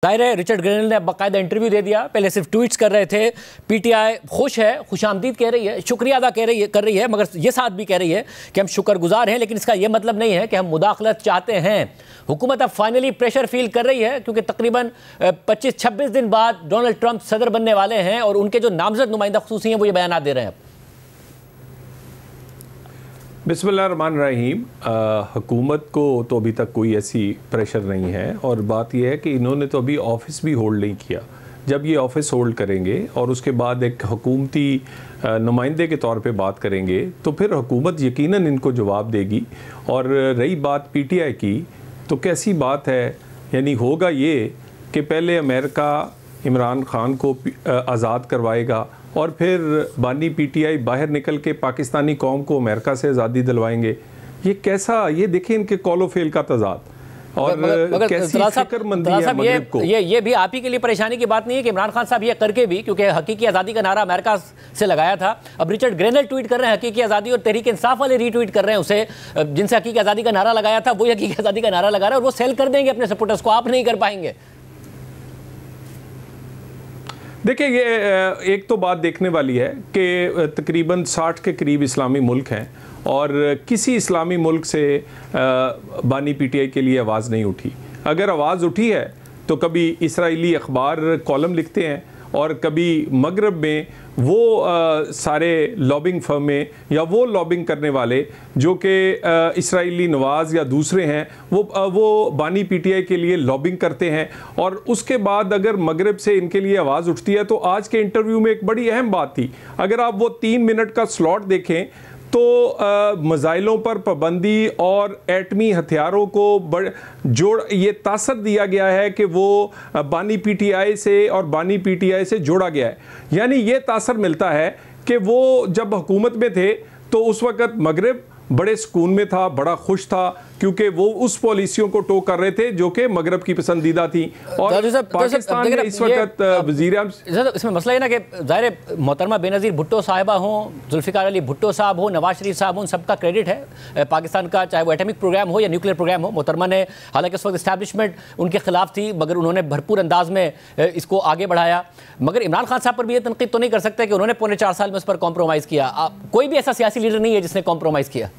जाहिर है Richard granal ने बाकायदा इंटरव्यू दे दिया, पहले सिर्फ ट्वीट्स कर रहे थे। पीटीआई खुश है, खुशामदीद कह रही है, शुक्रिया अदा कर रही है, मगर ये साथ भी कह रही है कि हम शुक्रगुजार हैं, लेकिन इसका ये मतलब नहीं है कि हम मुदाखलत चाहते हैं। हुकूमत अब फाइनली प्रेशर फील कर रही है क्योंकि तकरीबन 25-26 दिन बाद डोनाल्ड ट्रंप सदर बनने वाले हैं और उनके जो नामजद नुमाइंदा खुसूसी हैं वो ये बयान दे रहे हैं। बिस्मिल्लाहिर्रहमानिर्रहीम। हुकूमत को तो अभी तक कोई ऐसी प्रेशर नहीं है और बात यह है कि इन्होंने तो अभी ऑफिस भी होल्ड नहीं किया। जब ये ऑफिस होल्ड करेंगे और उसके बाद एक हुकूमती नुमाइंदे के तौर पे बात करेंगे तो फिर हुकूमत यकीनन इनको जवाब देगी। और रही बात पीटीआई की, तो कैसी बात है, यानी होगा ये कि पहले अमेरिका इमरान खान को आज़ाद करवाएगा और फिर बानी पीटीआई बाहर निकल के पाकिस्तानी कौम को अमेरिका से आज़ादी दिलवाएंगे। ये कैसा, ये देखें इनके कौलो फेल का तजाद और कैसी फिक्रमंदी है मगरिब को। ये भी आप ही के लिए परेशानी की बात नहीं है कि इमरान खान साहब ये करके भी, क्योंकि हकीकी आज़ादी का नारा अमेरिका से लगाया था, अब रिचर्ड ग्रेनल ट्वीट कर रहे हैं हकीकी आज़ादी और तहरीक इंसाफ वाले रीट्वीट कर रहे हैं उसे, जिनसे हकीकी आज़ादी का नारा लगाया था वही हकीकी आज़ादी का नारा लगा रहे हैं और वो सेल कर देंगे अपने सपोर्टर्स को, आप नहीं कर पाएंगे। देखिए, ये एक तो बात देखने वाली है कि तकरीबन 60 के करीब इस्लामी मुल्क हैं और किसी इस्लामी मुल्क से बानी पीटीआई के लिए आवाज़ नहीं उठी। अगर आवाज़ उठी है तो कभी इसराइली अखबार कॉलम लिखते हैं और कभी मगरब में वो सारे लॉबिंग फर्में या वो लॉबिंग करने वाले जो कि इसराइली नवाज़ या दूसरे हैं वो बानी पीटीआई के लिए लॉबिंग करते हैं। और उसके बाद अगर मगरब से इनके लिए आवाज़ उठती है, तो आज के इंटरव्यू में एक बड़ी अहम बात थी, अगर आप वो 3 मिनट का स्लॉट देखें तो मिसाइलों पर पाबंदी और एटमी हथियारों को ये तासर दिया गया है कि वो बानी पीटीआई से और बानी पीटीआई से जोड़ा गया है। यानी ये तासर मिलता है कि वो जब हुकूमत में थे तो उस वक़्त मगरिब बड़े सुकून में था, बड़ा खुश था, क्योंकि वो उस पॉलिसियों को टो कर रहे थे जो कि मगरब की पसंदीदा थी। और पाकिस्तान में इस वक्त इसमें मसला है ना कि ज़ाहिर मोहतरमा बेनज़ीर भुट्टो साहिबा हों, जुल्फ़िकार अली भुट्टो साहब हो, नवाज शरीफ साहब हों, उन सबका क्रेडिट है पाकिस्तान का, चाहे वो एटमिक प्रोग्राम हो या न्यूक्लियर प्रोग्राम हो। मोहतरमा ने, हालांकि उस वक्त इस्टेब्लिशमेंट उनके खिलाफ थी, मगर उन्होंने भरपूर अंदाज में इसको आगे बढ़ाया। मगर इमरान खान साहब पर भी ये तनकीद तो नहीं कर सकते कि उन्होंने पौने 4 साल में उस पर कॉम्प्रोमाइज़ किया। कोई भी ऐसा सियासी लीडर नहीं है जिसने कॉम्प्रोमाइज़ किया।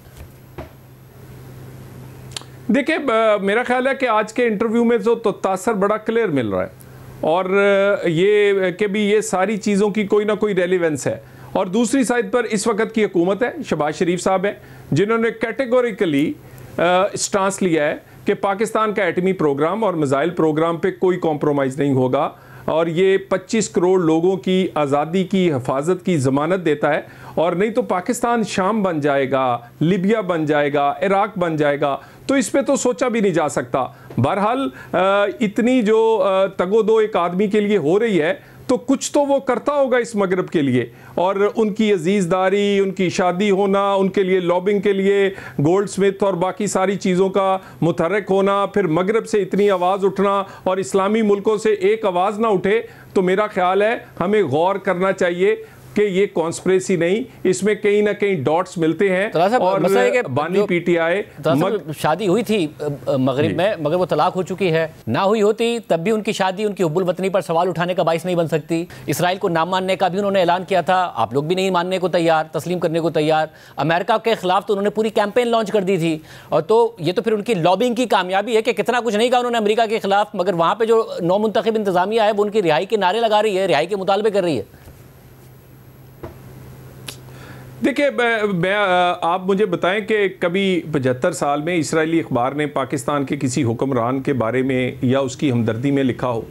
देखिए, मेरा ख्याल है कि आज के इंटरव्यू में तो तासर बड़ा क्लियर मिल रहा है और ये कि भी ये सारी चीज़ों की कोई ना कोई रेलिवेंस है। और दूसरी साइड पर इस वक्त की हुकूमत है, शहबाज शरीफ साहब हैं, जिन्होंने कैटेगोरिकली स्टांस लिया है कि पाकिस्तान का एटमी प्रोग्राम और मिसाइल प्रोग्राम पे कोई कॉम्प्रोमाइज़ नहीं होगा और ये 25 करोड़ लोगों की आज़ादी की हिफाजत की ज़मानत देता है। और नहीं तो पाकिस्तान शाम बन जाएगा, लिबिया बन जाएगा, इराक बन जाएगा, तो इस पे तो सोचा भी नहीं जा सकता। बहरहाल इतनी जो तगोदो एक आदमी के लिए हो रही है तो कुछ तो वो करता होगा इस मगरब के लिए, और उनकी अजीज़दारी, उनकी शादी होना, उनके लिए लॉबिंग के लिए गोल्ड स्मिथ और बाकी सारी चीज़ों का मुतहर्रिक होना, फिर मगरब से इतनी आवाज़ उठना और इस्लामी मुल्कों से एक आवाज़ ना उठे, तो मेरा ख्याल है हमें गौर करना चाहिए कि ये कॉन्स्पिरेसी नहीं, इसमें कहीं ना कहीं डॉट्स मिलते हैं। और बानी पीटीआई शादी हुई थी मगरिब में, मगर वो तलाक हो चुकी है। ना हुई होती तब भी उनकी शादी उनकी हुब्बुल वतनी पर सवाल उठाने का बाइस नहीं बन सकती। इसराइल को ना मानने का भी उन्होंने ऐलान किया था, आप लोग भी नहीं मानने को तैयार, तस्लीम करने को तैयार। अमेरिका के खिलाफ तो उन्होंने पूरी कैंपेन लॉन्च कर दी थी। और तो ये तो फिर उनकी लॉबिंग की कामयाबी है कि कितना कुछ नहीं कहा उन्होंने अमेरिका के खिलाफ, मगर वहाँ पर जो नौमुंतखब इंतजामिया है वो उनकी रिहाई के नारे लगा रही है, रिहाई के मुतालबे कर रही है। देखिए, आप मुझे बताएं कि कभी 75 साल में इसराइली अखबार ने पाकिस्तान के किसी हुक्मरान के बारे में या उसकी हमदर्दी में लिखा हो,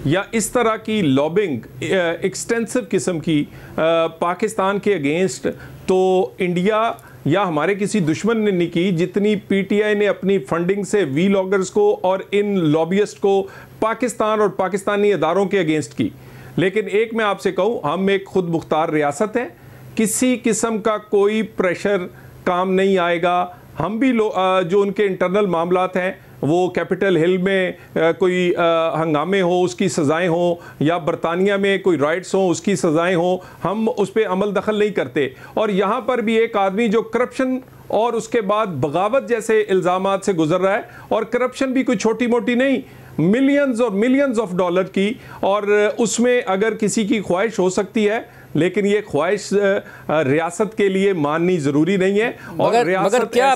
या इस तरह की लॉबिंग एक्सटेंसिव किस्म की पाकिस्तान के अगेंस्ट तो इंडिया या हमारे किसी दुश्मन ने नहीं की, जितनी पीटीआई ने अपनी फंडिंग से वीलॉगर्स को और इन लॉबियस्ट को पाकिस्तान और पाकिस्तानी इदारों के अगेंस्ट की। लेकिन एक मैं आपसे कहूँ, हम एक खुद मुख्तार रियासत हैं, किसी किस्म का कोई प्रेशर काम नहीं आएगा। हम भी जो उनके इंटरनल मामलात हैं, वो कैपिटल हिल में कोई हंगामे हो उसकी सज़ाएं हो, या बरतानिया में कोई राइट्स हो उसकी सज़ाएं हो, हम उस पर अमल दखल नहीं करते। और यहाँ पर भी एक आदमी जो करप्शन और उसके बाद बगावत जैसे इल्ज़ामात से गुजर रहा है, और करप्शन भी कोई छोटी मोटी नहीं, मिलियंस और मिलियंस ऑफ डॉलर की, और उसमें अगर किसी की ख्वाहिश हो सकती है, लेकिन ये ख्वाहिश रियासत के लिए माननी जरूरी नहीं है। और मगर क्या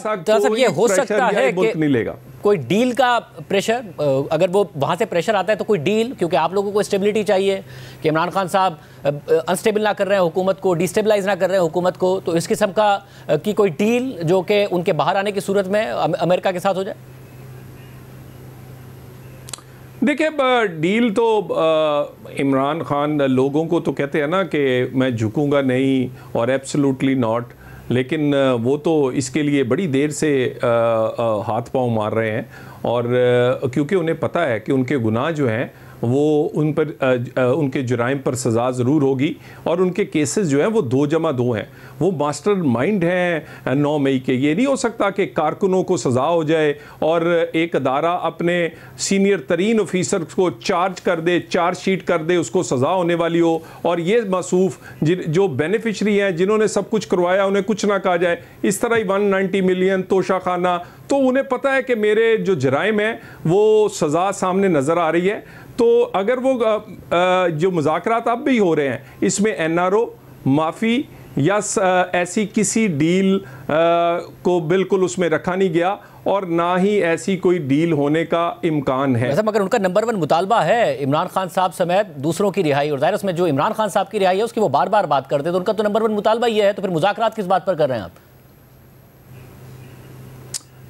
ये हो सकता है कि नहीं लेगा कोई डील का प्रेशर, अगर वो वहां से प्रेशर आता है तो कोई डील, क्योंकि आप लोगों को स्टेबिलिटी चाहिए कि इमरान खान साहब अनस्टेबल ना कर रहे हैं हुकूमत को, डिस्टेबलाइज ना कर रहे हैं हुकूमत को, तो इस किस्म का की कोई डील जो कि उनके बाहर आने की सूरत में अमेरिका के साथ हो जाए? देखिए, डील तो इमरान खान लोगों को तो कहते हैं ना कि मैं झुकूंगा नहीं और एब्सोल्युटली नॉट, लेकिन वो तो इसके लिए बड़ी देर से हाथ पांव मार रहे हैं, और क्योंकि उन्हें पता है कि उनके गुनाह जो हैं वो उन पर उनके जुराइम पर सज़ा ज़रूर होगी, और उनके केसेस जो हैं वो 2+2 हैं। वो मास्टर माइंड हैं 9 मई के। ये नहीं हो सकता कि कारकुनों को सज़ा हो जाए और एक अदारा अपने सीनियर तरीन ऑफिसर को चार्ज कर दे, चार्जशीट कर दे, उसको सज़ा होने वाली हो, और ये मसूफ जो बेनिफिशरी हैं जिन्होंने सब कुछ करवाया उन्हें कुछ ना कहा जाए। इस तरह ही 190 मिलियन तोशाखाना, तो उन्हें पता है कि मेरे जो जराइम हैं वो सज़ा सामने नज़र आ रही है। तो अगर वो जो मुज़ाकरात अब भी हो रहे हैं इसमें NRO माफ़ी या ऐसी किसी डील को बिल्कुल उसमें रखा नहीं गया, और ना ही ऐसी कोई डील होने का इम्कान है। वैसे मगर उनका नंबर 1 मुतालबा है इमरान खान साहब समेत दूसरों की रिहाई, और ज़ाहिर उसमें जो इमरान खान साहब की रिहाई है उसकी वो बार बार बात करते हैं, तो उनका तो नंबर 1 मुतालबा ये है, तो फिर मुज़ाकरात किस बात पर कर रहे हैं आप?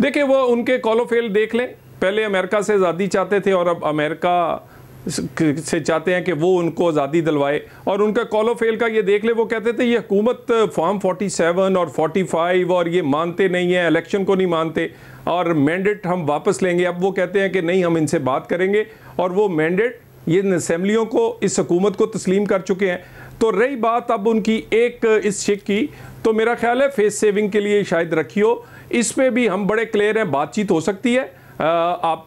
देखिए, वो उनके कॉलोफेल देख लें। पहले अमेरिका से आज़ादी चाहते थे और अब अमेरिका से चाहते हैं कि वो उनको आज़ादी दिलवाए, और उनका कॉलोफेल का ये देख ले। वो कहते थे ये हुकूमत फॉर्म 47 और 45 और ये मानते नहीं है, इलेक्शन को नहीं मानते, और मैंडेट हम वापस लेंगे। अब वो कहते हैं कि नहीं, हम इनसे बात करेंगे, और वो मैंडेट ये असम्बलियों को, इस हुकूमत को तस्लीम कर चुके हैं। तो रही बात अब उनकी एक इस शिक की, तो मेरा ख्याल है फेस सेविंग के लिए शायद रखी हो। इस पे भी हम बड़े क्लियर हैं, बातचीत हो सकती है। आप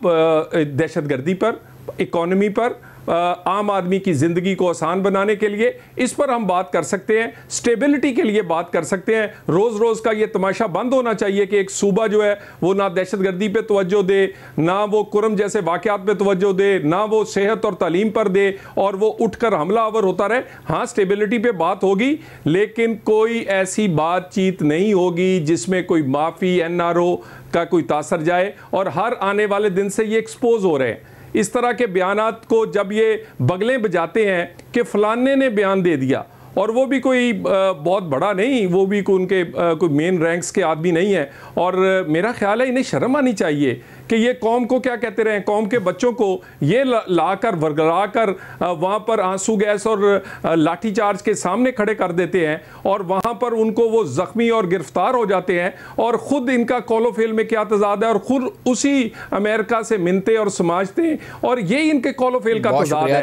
दहशतगर्दी पर, इकोनॉमी पर, आम आदमी की ज़िंदगी को आसान बनाने के लिए इस पर हम बात कर सकते हैं, स्टेबिलिटी के लिए बात कर सकते हैं। रोज़ रोज़ का ये तमाशा बंद होना चाहिए कि एक सूबा जो है वो ना दहशतगर्दी पे तवज्जो दे, ना वो कुरम जैसे वाक़यात पे तवज्जो दे, ना वो सेहत और तालीम पर दे, और वो उठकर हमलावर होता रहे। हाँ, स्टेबिलिटी पे बात होगी, लेकिन कोई ऐसी बातचीत नहीं होगी जिसमें कोई माफ़ी NRO का कोई तासर जाए, और हर आने वाले दिन से ये एक्सपोज हो रहे हैं। इस तरह के बयानात को जब ये बगलें बजाते हैं कि फलाने ने बयान दे दिया, और वो भी कोई बहुत बड़ा नहीं, वो भी उनके कोई मेन रैंक्स के आदमी नहीं है, और मेरा ख्याल है इन्हें शर्म आनी चाहिए कि ये कौम को क्या कहते रहे, कौम के बच्चों को ये लाकर वर्गला कर वहाँ पर आंसू गैस और लाठीचार्ज के सामने खड़े कर देते हैं, और वहाँ पर उनको वो ज़ख्मी और गिरफ्तार हो जाते हैं, और ख़ुद इनका कॉलोफेल में क्या तजाद है, और ख़ुद उसी अमेरिका से मिलते और समाजते हैं, और ये इनके कॉलोफेल का तजाद है।